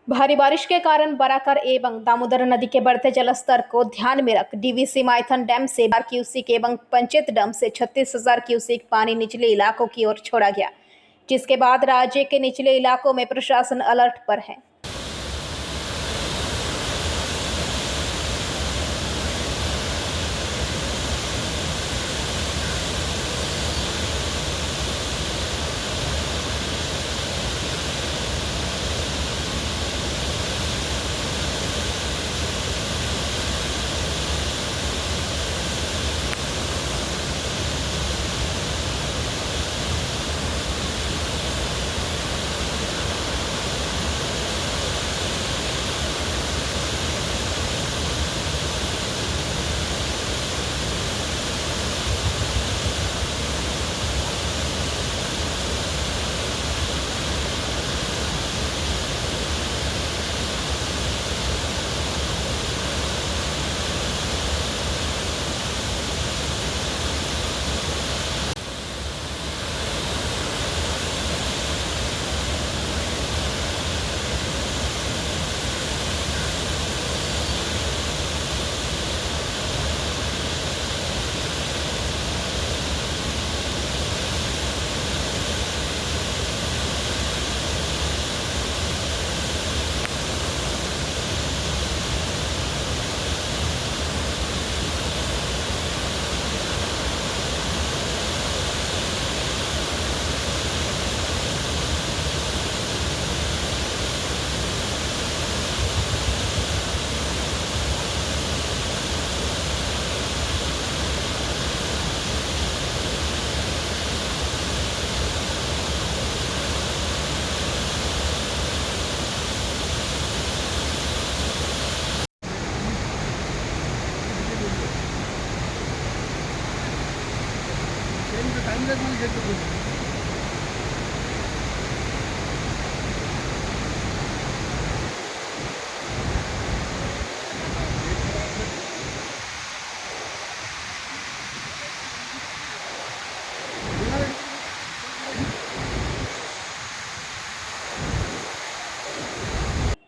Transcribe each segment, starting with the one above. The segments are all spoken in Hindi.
भारी बारिश के कारण बराकर एवं दामोदर नदी के बढ़ते जलस्तर को ध्यान में रख डीवीसी माइथन डैम से 12 क्यूसेक एवं पंचेत डैम से 36,000 क्यूसेक पानी निचले इलाकों की ओर छोड़ा गया, जिसके बाद राज्य के निचले इलाकों में प्रशासन अलर्ट पर है।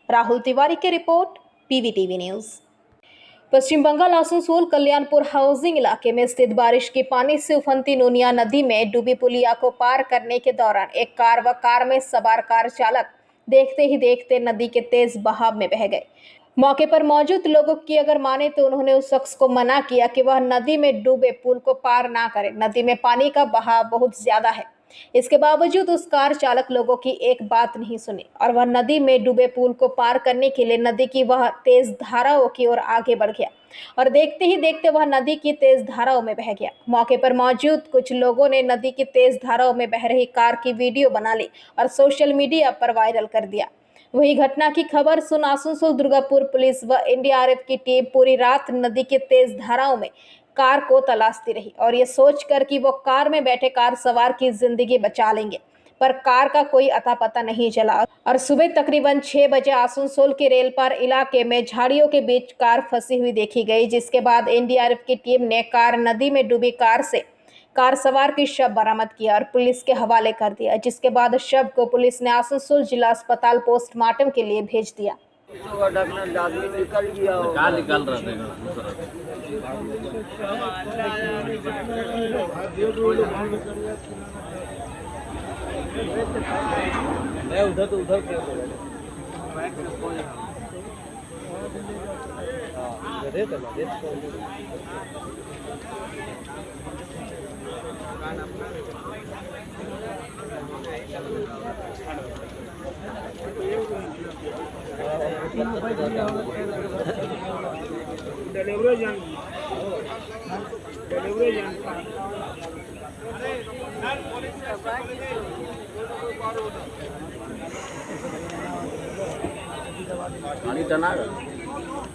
राहुल तिवारी की रिपोर्ट, पीवीटीवी न्यूज। पश्चिम बंगाल आसनसोल कल्याणपुर हाउसिंग इलाके में स्थित बारिश के पानी से उफनती नूनिया नदी में डूबी पुलिया को पार करने के दौरान एक कार व कार में सवार कार चालक देखते ही देखते नदी के तेज बहाव में बह गए। मौके पर मौजूद लोगों की अगर माने तो उन्होंने उस शख्स को मना किया कि वह नदी में डूबे पुल को पार ना करे। नदी में पानी का बहाव बहुत ज्यादा है, इसके बावजूद उस कार चालक लोगों की एक बात नहीं सुनी और वह नदी में डूबे पुल को पार करने के लिए नदी की वह तेज धाराओं की ओर आगे बढ़ गया और देखते ही देखते वह नदी की तेज धाराओं में बह गया। मौके पर मौजूद कुछ लोगों ने नदी की तेज धाराओं में बह रही कार की वीडियो बना ली और सोशल मीडिया पर वायरल कर दिया। वही घटना की खबर सुन आसनसोल दुर्गापुर पुलिस व एनडीआरएफ की टीम पूरी रात नदी के तेज धाराओं में कार को तलाशती रही और ये सोचकर कि वो कार में बैठे कार सवार की जिंदगी बचा लेंगे, पर कार का कोई अता पता नहीं चला और सुबह तकरीबन 6 बजे आसनसोल के रेलपार इलाके में झाड़ियों के बीच कार फंसी हुई देखी गई, जिसके बाद एनडीआरएफ की टीम ने कार नदी में डूबी कार से कार सवार की शव बरामद किया और पुलिस के हवाले कर दिया, जिसके बाद शव को पुलिस ने आसनसोल जिला अस्पताल पोस्टमार्टम के लिए भेज दिया। निकल रहा था उधर तो उधर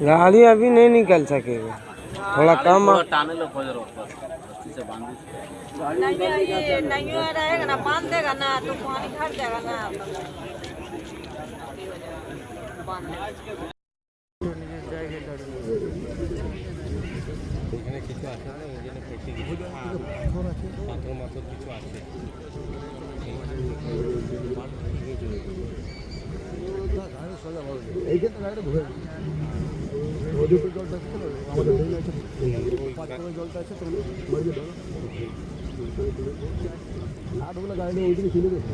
गाड़ी अभी नहीं निकल सकेगा, थोड़ा कम टाने लो से नहीं रहेगा ना, बांध देगा ना तो पानी भर जाएगा ना। এখানে কিছু আছে না, এখানে পেটে কিছু পাথর মাথর কিছু আছে। এইখানে গাড়িটা ঘুরে ওদিকে জলটা আছে তো আমাদের ড্রেন আছে পাঁচ করে জলটা আছে তো মারিয়ে ধরো আটগুলো গাড়ি ওইদিকে ছিল গেছে।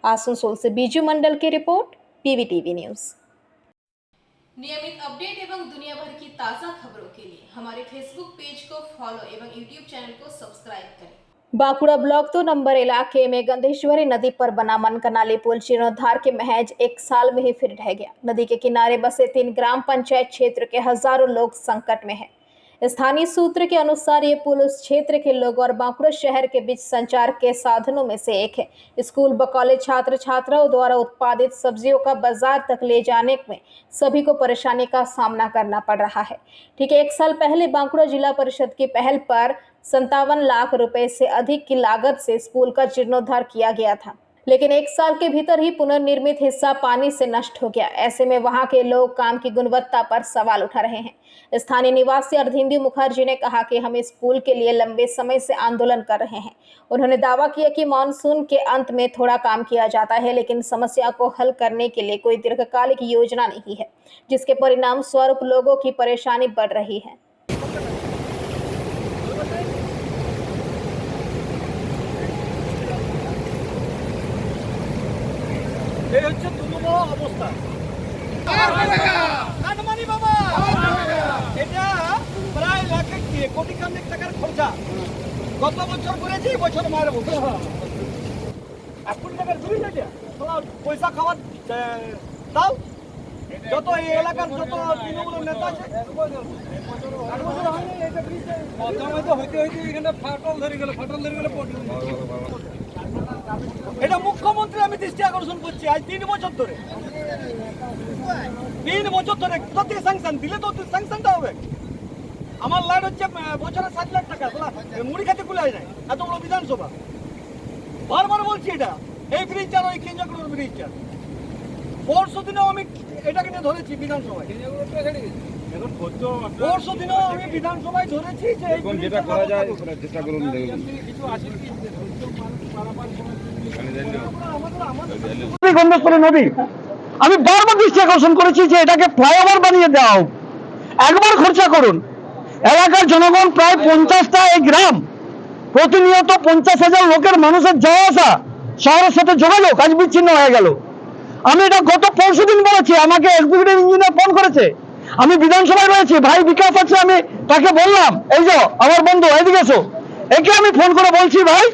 आसनसोल से बीजू मंडल की रिपोर्ट पीवीटीवी न्यूज। नियमित अपडेट एवं दुनिया भर की ताज़ा खबरों के लिए हमारे फेसबुक पेज को फॉलो एवं यूट्यूब चैनल को सब्सक्राइब करें। बांकुड़ा ब्लॉक 2 नंबर इलाके में गंधेश्वरी नदी पर बना मनकनाली पुल जीर्णोद्धार के महज 1 साल में ही फिर ढह गया। नदी के किनारे बसे 3 ग्राम पंचायत क्षेत्र के हजारों लोग संकट में हैं। स्थानीय सूत्र के अनुसार ये पुल उस क्षेत्र के लोगों और बांकुड़ा शहर के बीच संचार के साधनों में से एक है। स्कूल व कॉलेज छात्र छात्राओं द्वारा उत्पादित सब्जियों का बाजार तक ले जाने में सभी को परेशानी का सामना करना पड़ रहा है। ठीक 1 साल पहले बांकुड़ा जिला परिषद की पहल पर 57 लाख रुपए से अधिक की लागत से इस पुल का जीर्णोद्धार किया गया था, लेकिन 1 साल के भीतर ही पुनर्निर्मित हिस्सा पानी से नष्ट हो गया। ऐसे में वहां के लोग काम की गुणवत्ता पर सवाल उठा रहे हैं। स्थानीय निवासी अर्धिंदु मुखर्जी ने कहा कि हम इस पुल के लिए लंबे समय से आंदोलन कर रहे हैं। उन्होंने दावा किया कि मानसून के अंत में थोड़ा काम किया जाता है, लेकिन समस्या को हल करने के लिए कोई दीर्घकालिक योजना नहीं है, जिसके परिणाम स्वरूप लोगों की परेशानी बढ़ रही है। এই হচ্ছে দুর্গম অবস্থা। কাটমানি বাবা এটা প্রায় কোটি খানেক টাকার খরচা। গত বছর করেছি, এই বছর মারবো। 1 কোটি টাকার জমি এটা পয়সা খাওয়ার দাও। যত এই এলাকার যত তৃণমূলের নেতা আছে এটা মুখ্যমন্ত্রী আমি দৃষ্টি আকর্ষণ করছি আজ 3 বছর ধরে। 3 বছর ধরে কোথা থেকে স্যাংশন দিলে তো স্যাংশনটা হবে। আমার লাইন হচ্ছে বছরে 7 লাখ টাকা, মুড়ি খেতে কুলে যায় এত বড় বিধানসভা। বারবার বলছি এটা, এই ব্রিজটা ওই কেঞ্জাকুড়ুর ব্রিজটা পরশু দিনেও আমি এটাকে নিয়ে ধরেছি বিধানসভায়। পরশু দিনেও আমি বিধানসভায় ধরেছি যে যেটা করা যায় চেষ্টা করুন। গন্ধেশ্বরী নদী আমি বারবার দৃষ্টি আকর্ষণ করেছি যে এটাকে ফ্লাইওভার বানিয়ে দেওয়া হোক। একবার খরচা করুন। এলাকার জনগণ প্রায় 50টা এই গ্রাম, প্রতিনিয়ত 50,000 লোকের মানুষের যাওয়া আসা, শহরের সাথে যোগাযোগ আজ বিচ্ছিন্ন হয়ে গেল। আমি এটা গত পরশু দিন বলেছি, আমাকে এক্সিকিউটিভ ইঞ্জিনিয়ার ফোন করেছে, আমি বিধানসভায় রয়েছি, ভাই বিকাশ আছে, আমি তাকে বললাম এই যে আমার বন্ধু এদিকে এসো, একে আমি ফোন করে বলছি ভাই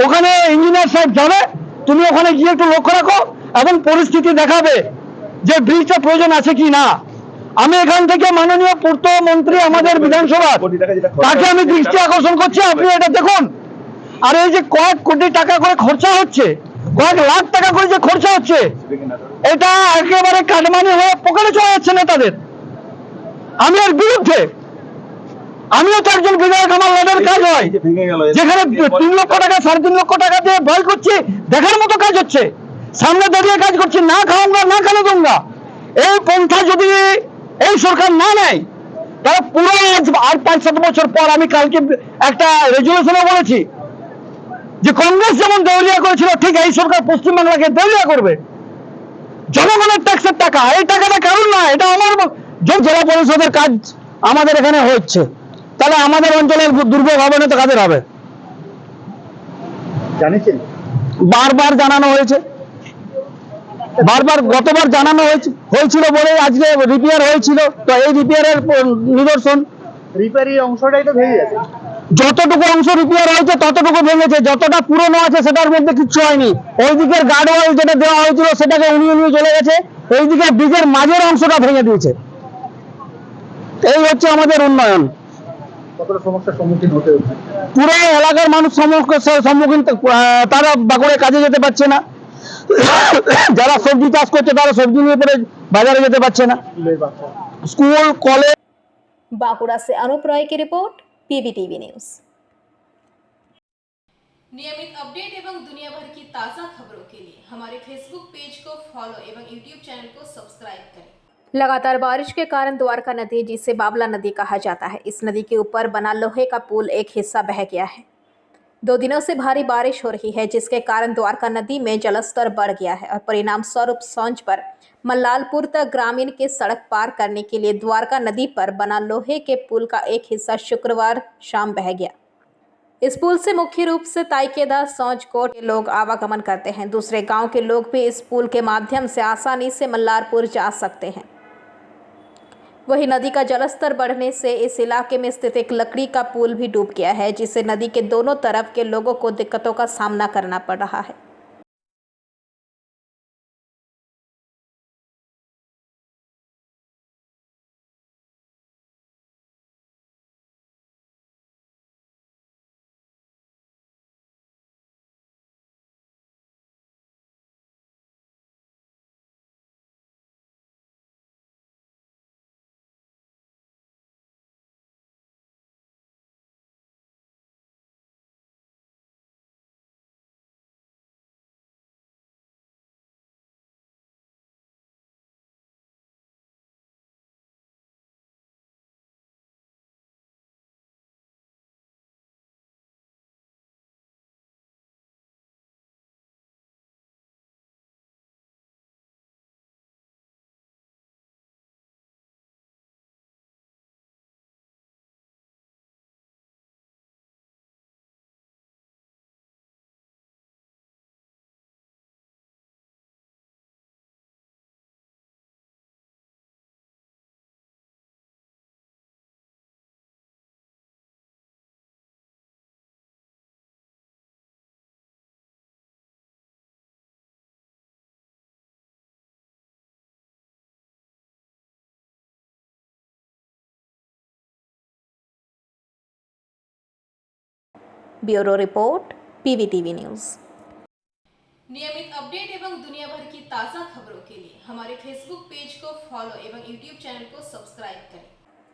ওখানে ইঞ্জিনিয়ার সাহেব যাবে, তুমি ওখানে গিয়ে একটু লক্ষ্য রাখো এবং পরিস্থিতি দেখাবে যে ব্রিজটা প্রয়োজন আছে কি না। আমি এখান থেকে মাননীয় পূর্ত মন্ত্রী আমাদের বিধানসভা তাকে আমি দৃষ্টি আকর্ষণ করছি, আপনি এটা দেখুন। আর এই যে কয়েক কোটি টাকা করে খরচা হচ্ছে, কয়েক লাখ টাকা করে যে খরচা হচ্ছে, এটা একেবারে কাটমানি হয়ে পকেটে চলে যাচ্ছে নেতাদের। আমি এর বিরুদ্ধে, আমিও তো একজন বিধায়ক, আমার লড়াইয়ের কাজ হয়, যেখানে 3 লক্ষ টাকা 3.5 লক্ষ টাকা দিয়ে ভয় করছি, দেখার মতো কাজ হচ্ছে, সামনে দাঁড়িয়ে কাজ করছি, না খাওয়াঙ্গা না খেলে দোঙ্গা। এই পন্থা যদি এই সরকার না নেয় তাহলে পুরো আর 5-7 বছর পর, আমি কালকে একটা রেজুলেশনে বলেছি যে কংগ্রেস যেমন দেউলিয়া করেছিল, ঠিক এই সরকার পশ্চিমবাংলাকে দেউলিয়া করবে। জনগণের ট্যাক্সের টাকা, এই টাকাটা কারণ না, এটা আমার জেলা পরিষদের কাজ আমাদের এখানে হচ্ছে, তাহলে আমাদের অঞ্চলের দুর্ভোগ হবে না তো কাদের হবে? জানিয়েছেন? বারবার জানানো হয়েছে, বারবার গতবার জানানো হয়েছিল বলে আজকে রিপেয়ার হয়েছিল, তো এই রিপেয়ারের নিদর্শন রিপেয়ারি অংশটাই তো ভেঙে গেছে। যতটুকু অংশ রিপেয়ার হয়েছে ততটুকু ভেঙেছে, যতটা পুরনো আছে সেটার মধ্যে কিচ্ছু হয়নি। ওই দিকের গার্ডওয়াল যেটা দেওয়া হয়েছিল সেটাকে উনিয়ে চলে গেছে, এইদিকে ব্রিজের মাঝের অংশটা ভেঙে দিয়েছে। এই হচ্ছে আমাদের উন্নয়ন। কতটা সমস্যার সম্মুখীন হতে হচ্ছে? পুরো এলাকার মানুষ সম্মুখীন, তারা বাঁকুড়ে কাজে যেতে পারছে না, যারা সবজি চাষ করছে তারা সবজি নিয়ে পরে বাজারে যেতে পারছে না, স্কুল কলেজ। बांकुड़ा से अनूप रॉय की रिपोर्ट पीवीटीवी न्यूज। नियमित अपडेट एवं दुनिया भर की ताज़ा खबरों के लिए हमारे फेसबुक पेज को फॉलो एवं यूट्यूब चैनल को सब्सक्राइब करें। लगातार बारिश के कारण द्वारका नदी, जिसे बाबला नदी कहा जाता है, इस नदी के ऊपर बना लोहे का पुल एक हिस्सा बह गया है। 2 दिनों से भारी बारिश हो रही है, जिसके कारण द्वारका नदी में जलस्तर बढ़ गया है और परिणाम स्वरूप सौंज पर मल्लालपुर तक ग्रामीण के सड़क पार करने के लिए द्वारका नदी पर बना लोहे के पुल का एक हिस्सा शुक्रवार शाम बह गया। इस पुल से मुख्य रूप से ताइकेदा सौंज कोट के लोग आवागमन करते हैं। दूसरे गांव के लोग भी इस पुल के माध्यम से आसानी से मल्लारपुर जा सकते हैं। वहीं नदी का जलस्तर बढ़ने से इस इलाके में स्थित एक लकड़ी का पुल भी डूब गया है, जिससे नदी के दोनों तरफ के लोगों को दिक्कतों का सामना करना पड़ रहा है। Bureau report PVTV news. नियमित अपडेट एवं दुनिया भर की ताज़ा खबरों के लिए हमारे फेसबुक पेज को फॉलो एवं यूट्यूब चैनल को सब्सक्राइब करें।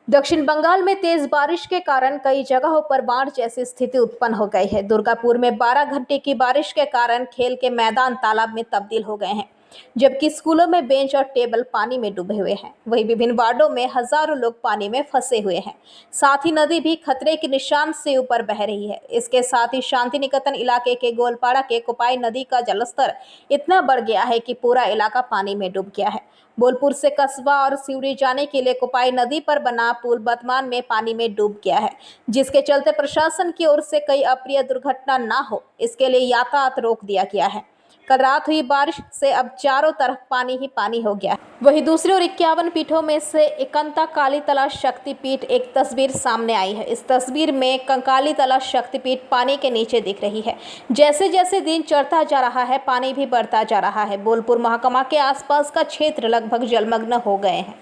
दक्षिण बंगाल में तेज बारिश के कारण कई जगहों पर बाढ़ जैसी स्थिति उत्पन्न हो गई है। दुर्गापुर में 12 घंटे की बारिश के कारण खेल के मैदान तालाब में तब्दील हो गए हैं, जबकि स्कूलों में बेंच और टेबल पानी में डूबे हुए हैं। वहीं विभिन्न वार्डों में हजारों लोग पानी में फंसे हुए हैं। साथ ही नदी भी खतरे के निशान से ऊपर बह रही है। इसके साथ ही शांति निकेतन इलाके के गोलपाड़ा के कोपाई नदी का जलस्तर इतना बढ़ गया है कि पूरा इलाका पानी में डूब गया है। बोलपुर से कस्बा और सिवड़ी जाने के लिए कोपाई नदी पर बना पुल वर्तमान में पानी में डूब गया है, जिसके चलते प्रशासन की ओर से कई अप्रिय दुर्घटना ना हो, इसके लिए यातायात रोक दिया गया है। कल रात हुई बारिश से अब चारों तरफ पानी ही पानी हो गया। वहीं दूसरी ओर 51 पीठों में से एकंता कालीतला शक्तिपीठ एक तस्वीर सामने आई है। इस तस्वीर में कंकालीतला शक्तिपीठ पानी के नीचे दिख रही है। जैसे जैसे दिन चढ़ता जा रहा है, पानी भी बढ़ता जा रहा है। बोलपुर महकमा के आसपास का क्षेत्र लगभग जलमग्न हो गए हैं।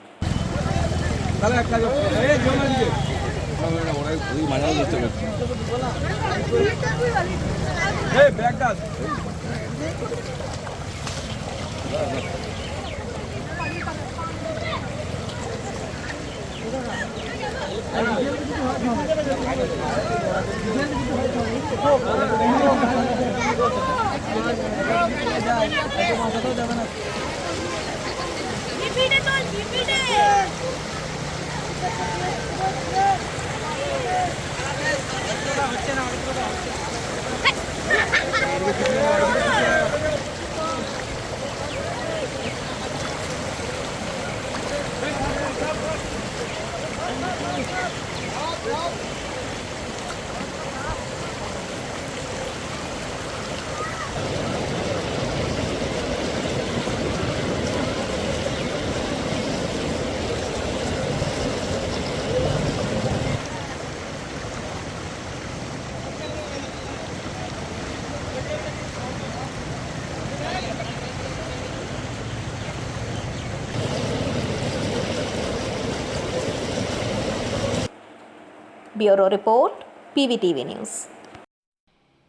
Bureau report PVTV news.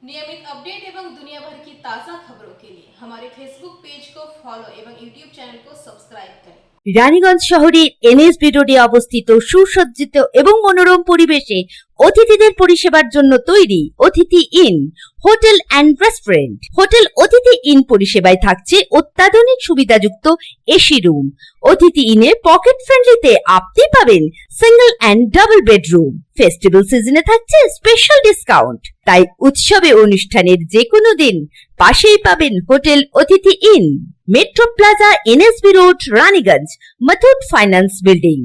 नियमित अपडेट एवं दुनिया भर की ताज़ा खबरों के लिए हमारे फेसबुक पेज को फॉलो एवं यूट्यूब चैनल को सब्सक्राइब करें। রানীগঞ্জ শহরের এনএসবি রোডে অবস্থিত সুসজ্জিত এবং মনোরম পরিবেশে অতিথিদের পরিষেবার জন্য তৈরি অতিথি in hotel and restaurant. Hotel অতিথি ইন পরিষেবায় থাকছে অত্যাধুনিক সুবিধাযুক্ত এসি রুম। অতিথি ইনে পকেট ফ্রেন্ডলিতে আপনি পাবেন single and double bedroom. Festival সিজনে থাকছে স্পেশাল ডিসকাউন্ট। তাই উৎসবে অনুষ্ঠানের যে কোনো দিন পাশেই পাবেন হোটেল অতিথি in, metro plaza, NSB road, Raniganj, Muthoot finance building.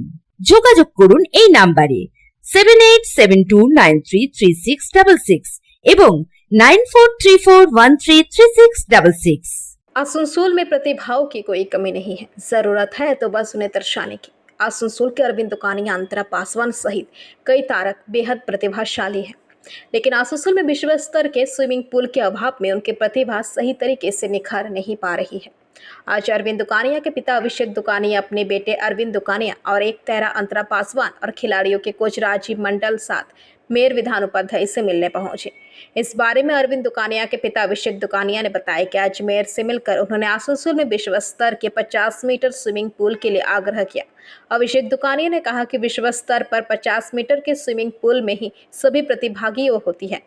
যোগাযোগ করুন এই নাম্বারে 7872933666 এবং 9434133666। आसनसोल में प्रतिभाओं की कोई कमी नहीं है, जरूरत है तो बस उन्हें दर्शाने की। आसनसोल के अरविंद दुकानिया, अंतरा पासवान सहित कई तारक बेहद प्रतिभाशाली हैं, लेकिन आसनसोल में विश्व स्तर के स्विमिंग पूल के अभाव में उनकी प्रतिभा सही तरीके से निखर नहीं पा रही है। आज अरविंद दुकानिया के पिता अभिषेक दुकानिया अपने बेटे अरविंद दुकानिया और एक तेरा अंतरा पासवान और खिलाड़ियों के कोच राजीव मंडल साथ मेयर विधान उपाध्याय से मिलने पहुंचे। इस बारे में अरविंद दुकानिया के पिता अभिषेक दुकानिया ने बताया कि आज मेयर से मिलकर उन्होंने आसनसोल में विश्व स्तर के 50 मीटर स्विमिंग पूल के लिए आग्रह किया। अभिषेक दुकानिया ने कहा कि विश्व स्तर पर 50 मीटर के स्विमिंग पूल में ही सभी प्रतिभागियों होती है।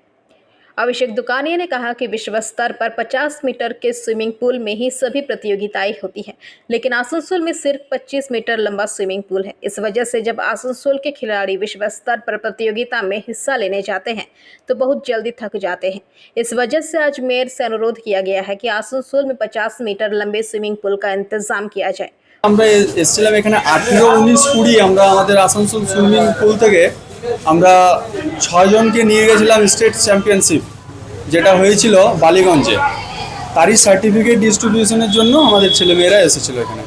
अभिषेक दुकानिया ने कहा कि विश्व स्तर पर 50 मीटर के स्विमिंग पूल में ही सभी प्रतियोगिताएं होती हैं, लेकिन आसनसोल में सिर्फ 25 मीटर लंबा स्विमिंग पूल है। इस वजह से जब आसनसोल के खिलाड़ी विश्व स्तर पर प्रतियोगिता में हिस्सा लेने जाते हैं तो बहुत जल्दी थक जाते हैं। इस वजह से आज मेयर से अनुरोध किया गया है कि आसनसोल में 50 मीटर लंबे स्विमिंग पूल का इंतजाम किया जाए। আমরা এসেছিলাম এখানে 18, 19, 20 আমরা আমাদের আসানসোল সুইমিং পুল থেকে আমরা 6 জনকে নিয়ে গেছিলাম স্টেট চ্যাম্পিয়নশিপ, যেটা হয়েছিল বালিগঞ্জে। তারই সার্টিফিকেট ডিস্ট্রিবিউশনের জন্য আমাদের ছেলেমেয়েরা এসেছিল এখানে।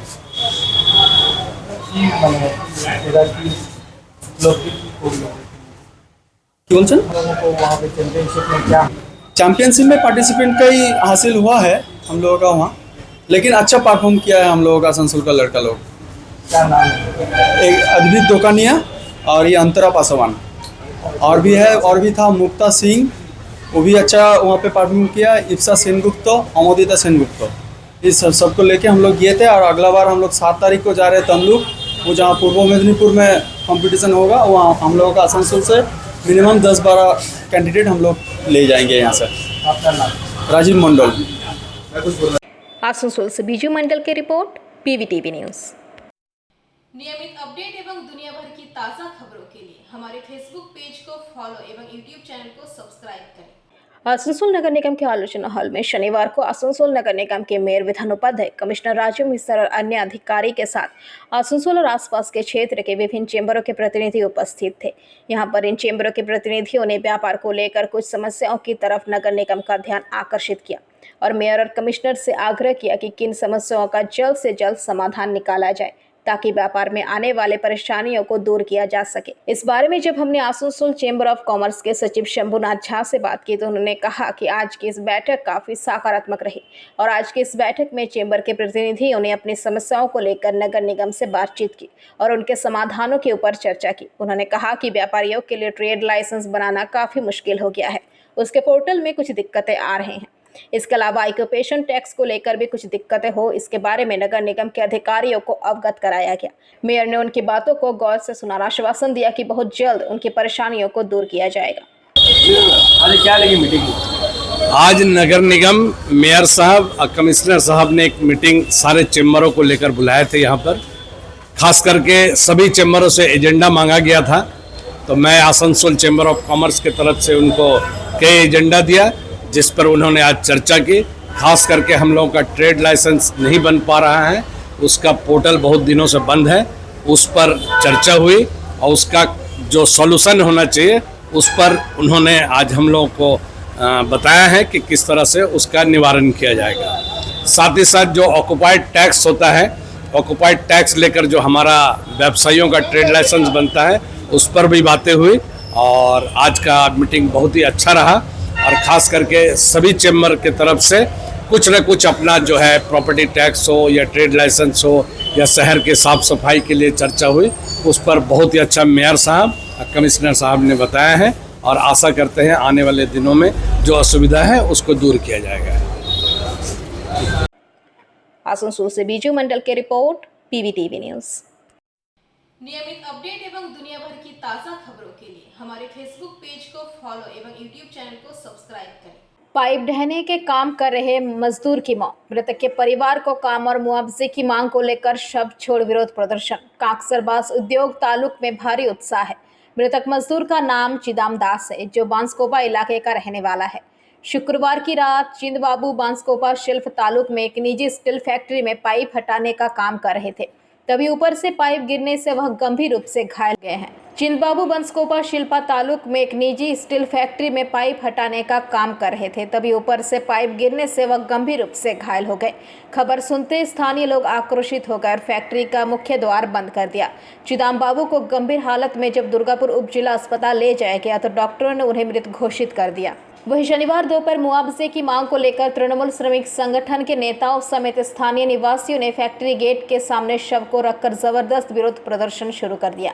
কি বলছেন? चैंपियनशिप में पार्टिसिपेंट का ही हासिल हुआ है हम लोगों का वहाँ, लेकिन अच्छा परफॉर्म किया है हम लोगों का आसनसोल का लड़का लोग। एक अद्वित दुकानिया और ये अंतरा पासवान, और भी है, और भी था मुक्ता सिंह, वो भी अच्छा वहाँ पे परफॉर्म किया। इप्सा सेनगुप्ता, अमोदिता सेनगुप्ता, इस सबको लेके हम लोग गए थे। और अगला बार हम लोग 7 तारीख को जा रहे हैं तमलुक, वो जहाँ पूर्व मेदिनीपुर में कंपटीशन होगा, वहाँ हम लोगों का आसनसोल से मिनिमम 10-12 कैंडिडेट हम लोग ले जाएंगे यहाँ से। आपका नाम? राजीव मंडल। आसनसोल से बीजू मंडल की रिपोर्ट, पीवीटीवी न्यूज़। नियमित अपडेट एवं दुनिया भर की ताज़ा खबरों के लिए हमारे फेसबुक पेज को फॉलो एवं यूट्यूब चैनल को सब्सक्राइब करें। आसनसोल नगर निगम के आलोचना हॉल में शनिवार को आसनसोल नगर निगम के मेयर विधान उपाध्याय, कमिश्नर राजीव मिश्र और अन्य अधिकारी के साथ आसनसोल और आसपास के क्षेत्र के विभिन्न चेंबरों के प्रतिनिधि उपस्थित थे। यहां पर इन चेंबरों के प्रतिनिधियों ने व्यापार को लेकर कुछ समस्याओं की तरफ नगर निगम का ध्यान आकर्षित किया और मेयर और कमिश्नर से आग्रह किया कि किन समस्याओं का जल्द से जल्द समाधान निकाला जाए ताकि व्यापार में आने वाले परेशानियों को दूर किया जा सके। इस बारे में जब हमने आसनसोल चेंबर ऑफ कॉमर्स के सचिव शंभुनाथ झा से बात की तो उन्होंने कहा कि आज की इस बैठक काफी सकारात्मक रही और आज की इस बैठक में चेंबर के प्रतिनिधियों ने अपनी समस्याओं को लेकर नगर निगम से बातचीत की और उनके समाधानों के ऊपर चर्चा की। उन्होंने कहा कि व्यापारियों के लिए ट्रेड लाइसेंस बनाना काफी मुश्किल हो गया है, उसके पोर्टल में कुछ दिक्कतें आ रहे हैं। इसके अलावा ऑक्यूपेशन टैक्स को लेकर भी कुछ दिक्कतें हो, इसके बारे में नगर निगम के अधिकारियों को अवगत कराया गया। मेयर ने उनकी बातों को गौर से सुना, आश्वासन दिया कि बहुत जल्द उनकी परेशानियों को दूर किया जाएगा। क्या लगी मीटिंग? आज नगर निगम मेयर साहब और कमिश्नर साहब ने एक मीटिंग सारे चेम्बरों को लेकर बुलाए थे। यहाँ पर खास करके सभी चेम्बरों से एजेंडा मांगा गया था, तो मैं आसनसोल चेंबर ऑफ कॉमर्स की तरफ से उनको कई एजेंडा दिया जिस पर उन्होंने आज चर्चा की। खास करके हम लोगों का ट्रेड लाइसेंस नहीं बन पा रहा है, उसका पोर्टल बहुत दिनों से बंद है, उस पर चर्चा हुई और उसका जो सॉल्यूशन होना चाहिए उस पर उन्होंने आज हम लोगों को बताया है कि किस तरह से उसका निवारण किया जाएगा। साथ ही साथ जो ऑक्युपाइड टैक्स होता है, ऑक्युपाइड टैक्स लेकर जो हमारा व्यवसायियों का ट्रेड लाइसेंस बनता है उस पर भी बातें हुई और आज का मीटिंग बहुत ही अच्छा रहा। और ख़ास करके सभी चेम्बर के तरफ से कुछ न कुछ अपना जो है प्रॉपर्टी टैक्स हो या ट्रेड लाइसेंस हो या शहर के साफ़ सफाई के लिए चर्चा हुई, उस पर बहुत ही अच्छा मेयर साहब और कमिश्नर साहब ने बताया है और आशा करते हैं आने वाले दिनों में जो असुविधा है उसको दूर किया जाएगा। आसनसोल से बीजू मंडल की रिपोर्ट, पीवीटीवी न्यूज़। नियमित अपडेट एवं दुनिया भर की ताज़ा खबरों के लिए हमारे फेसबुक पेज को फॉलो एवं यूट्यूब चैनल को सब्सक्राइब करें। पाइप ढहने के काम कर रहे मजदूर की मौत, मृतक के परिवार को काम और मुआवजे की मांग को लेकर शव छोड़ विरोध प्रदर्शन। काकसरबास उद्योग तालुक में भारी उत्साह है। मृतक मजदूर का नाम चिदाम दास है, जो बांसकोपा इलाके का रहने वाला है। शुक्रवार की रात चिंदबाबू बांसकोपा शिल्प तालुक में एक निजी स्टील फैक्ट्री में पाइप हटाने का काम कर रहे थे, तभी ऊपर से पाइप गिरने से वह गंभीर रूप से घायल गए हैं। चिंदबाबू बांसकोपा शिल्पा तालुक में एक निजी स्टील फैक्ट्री में पाइप हटाने का काम कर रहे थे, तभी ऊपर से पाइप गिरने से वह गंभीर रूप से घायल हो गए। खबर सुनते स्थानीय लोग आक्रोशित होकर फैक्ट्री का मुख्य द्वार बंद कर दिया। चिदाम बाबू को गंभीर हालत में जब दुर्गापुर उप जिला अस्पताल ले जाया गया तो डॉक्टरों ने उन्हें मृत घोषित कर दिया। वहीं शनिवार दोपहर मुआवजे की मांग को लेकर तृणमूल श्रमिक संगठन के नेताओं समेत स्थानीय निवासियों ने फैक्ट्री गेट के सामने शव को रखकर जबरदस्त विरोध प्रदर्शन शुरू कर दिया।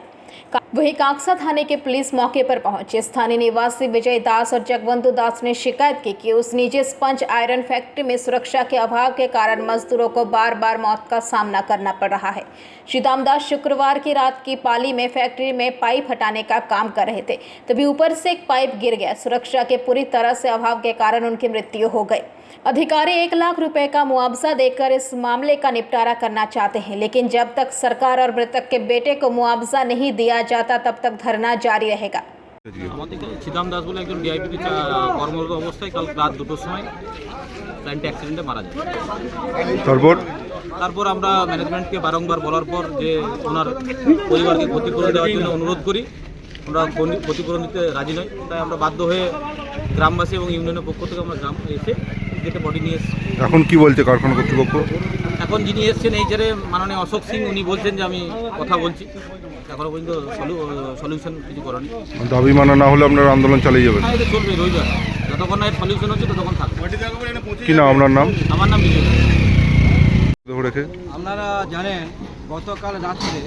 वहीं कांगसा थाने के पुलिस मौके पर पहुंचे। स्थानीय निवासी विजय दास और जगवंतु दास ने शिकायत की कि उस निजी स्पंज आयरन फैक्ट्री में सुरक्षा के अभाव के कारण मजदूरों को बार बार मौत का सामना करना पड़ रहा है। चिदाम दास शुक्रवार की रात की पाली में फैक्ट्री में पाइप हटाने का काम कर रहे थे, तभी ऊपर से एक पाइप गिर गया। सुरक्षा के पूरी तरह से अभाव के कारण उनकी मृत्यु हो गई। अधिकारी 1 लाख रुपए का मुआवजा देकर इस मामले का निपटारा करना चाहते हैं, लेकिन जब तक सरकार और मृतक के बेटे को मुआवजा नहीं दिया जाता तब तक धरना जारी रहेगा। চিদাম দাস বলে একজন ডিআইপিতে কর্মরত অবস্থায় কাল রাত 2টোর সময় প্ল্যান্ট অ্যাক্সিডেন্টে মারা যায়। তারপর আমরা ম্যানেজমেন্টকে বারংবার বলার পর যে ওনার পরিবারকে ক্ষতিপূরণ দেওয়ার জন্য অনুরোধ করি, ওনারা ক্ষতিপূরণ দিতে রাজি নয়। তাই আমরা বাধ্য হয়ে গ্রামবাসী এবং ইউনিয়নের পক্ষ থেকে আমরা গ্রাম এসে গেটে বডি নিয়ে এসেছি। এখন কি বলছে কারখানা কর্তৃপক্ষ? এখন যিনি এসছেন এই জেরে মাননীয় অশোক সিং, উনি বলছেন যে আমি কথা বলছি, এখনো পর্যন্ত সলিউশন কিছু করেনি। দাবি মানা না হলে আপনারা আন্দোলন চালিয়ে যাবেন? এটা চলবে রবিবার, যতক্ষণ না এর সলিউশন হচ্ছে ততক্ষণ থাকবে। কি নাম আপনার নাম? আমার নাম বিজয়। আপনারা জানেন গতকাল রাত্রে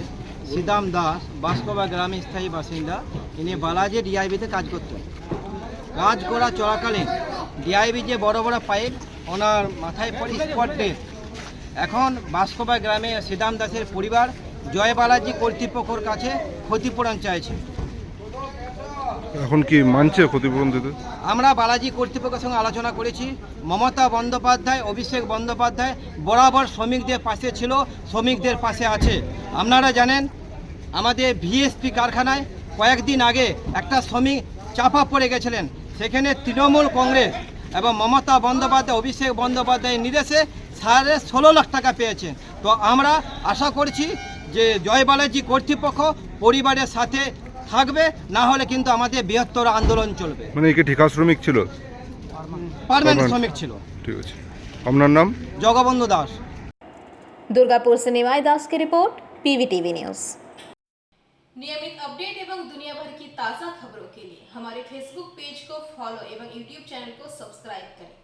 সিদাম দাস বাসকোবা গ্রামে স্থায়ী বাসিন্দা, ইনি বালাজি ডিআইবিতে কাজ করতেন। কাজ করা চলাকালীন ডিআইবি যে বড় বড় পাইপ ওনার মাথায় পড়ে স্পট ডেথ। এখন বাসকোবা গ্রামে সিদাম দাসের পরিবার জয় বালাজি কর্তৃপক্ষের কাছে ক্ষতিপূরণ চাইছে। এখন কি মানছে ক্ষতিপূরণ দিতে? আমরা বালাজি কর্তৃপক্ষের সঙ্গে আলোচনা করেছি। মমতা বন্দ্যোপাধ্যায়, অভিষেক বন্দ্যোপাধ্যায় বরাবর শ্রমিকদের পাশে ছিল, শ্রমিকদের পাশে আছে। আপনারা জানেন আমাদের ভিএসপি কারখানায় কয়েকদিন আগে একটা শ্রমিক চাপা পড়ে গেছিলেন, সেখানে তৃণমূল কংগ্রেস এবং মমতা বন্দ্যোপাধ্যায়, অভিষেক বন্দ্যোপাধ্যায়ের নির্দেশে 16.5 লাখ টাকা পেয়েছেন। তো আমরা আশা করছি যে জয় বালাজি কর্তৃপক্ষ পরিবারের সাথে থাকবে, না হলে কিন্তু আমাদের বৃহত্তর আন্দোলন চলবে। মানে একে ঠিকা শ্রমিক ছিল? পার্মানেন্ট শ্রমিক ছিল। ঠিক আছে, আপনার নাম? জগবন্ধু দাস। दुर्गापुर से निमाई दास की रिपोर्ट, पीवीटीवी न्यूज। नियमित अपडेट एवं दुनिया भर की ताज़ा खबरों के लिए हमारे फेसबुक पेज को फॉलो एवं यूट्यूब चैनल को सब्सक्राइब करें।